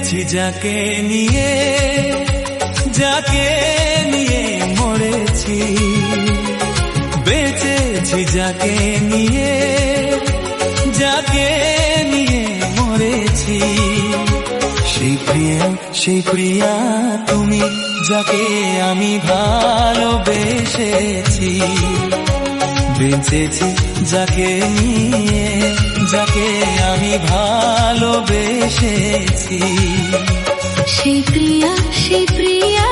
বেঁচেছি যাকে নিয়ে, যাকে নিয়ে মরেছি, বেঁচেছি যাকে নিয়ে, যাকে নিয়ে মরেছি। সেই প্রিয়া তুমি, যাকে আমি ভালোবেসেছি, বেঁচেছি যাকে নিয়ে, যাকে আমি ভালোবেসেছি। সেই প্রিয়া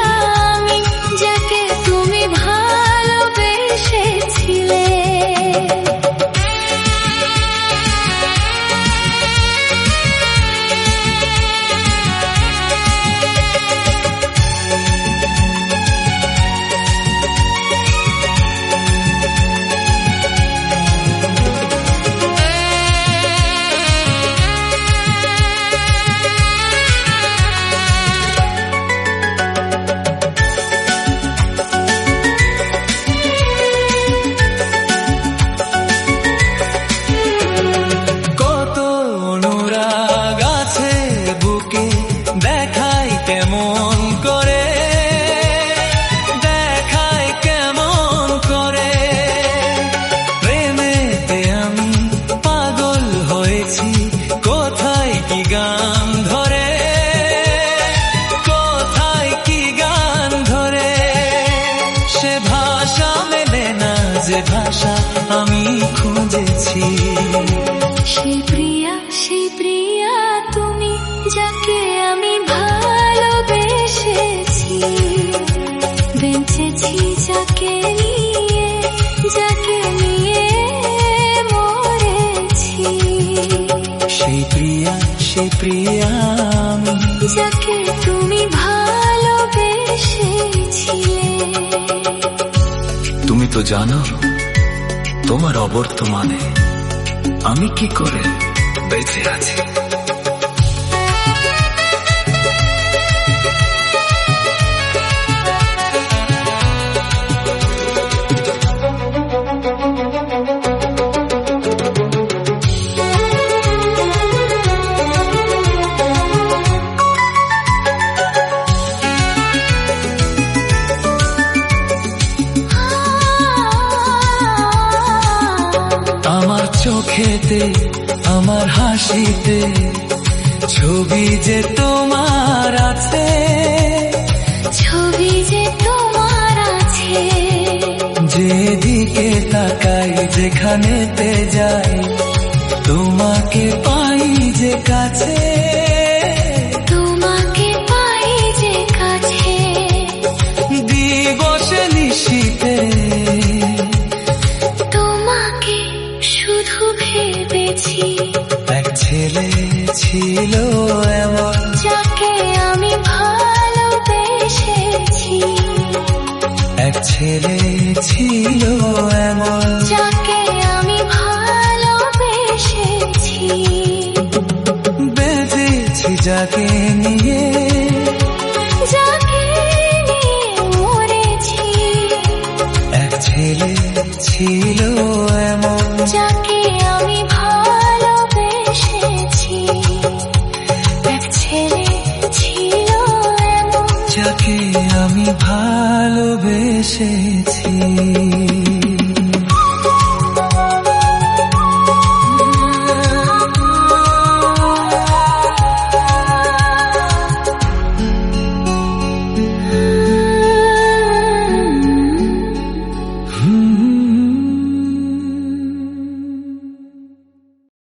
আমি, যাকে তুমি ভালোবেসেছিলে। কেমন করে দেখায়, কেমন করে প্রেমেতে আমি পাগল হয়েছি। কোথায় কি গান ধরে, কোথায় কি গান ধরে, সে ভাষা মেলে না যে ভাষা আমি খুঁজেছি। সেই প্রিয়া তুমি, যাকে আমি ভালোবেসেছি, বেঁচেছি যাকে নিয়ে, যাকে নিয়ে মরেছি। সেই প্রিয়া আমি, যাকে তুমি ভালোবেসেছিলে। তুমি তো জানো তোমার অবর্তমানে আমি কি করে বেঁচে আছি। আমার চোখেতে, আমার হাসিতে ছবি যে তোমার আছে, ছবি যে তোমার আছে। যেদিকে তাকাই, যেখানেতে যাই, তোমাকে পাই যে কাছে, তোমাকে পাই যে কাছে। দিবসে নিশীথে তোমাকে শুধু ভেবেছি। এক ছেলে ছিল এমন, যাকে আমি ভালোবেসেছি। এক ছেলে ছিল এমন, যাকে আমি ভালোবেসেছি। বেঁচেছি যাকে নিয়ে,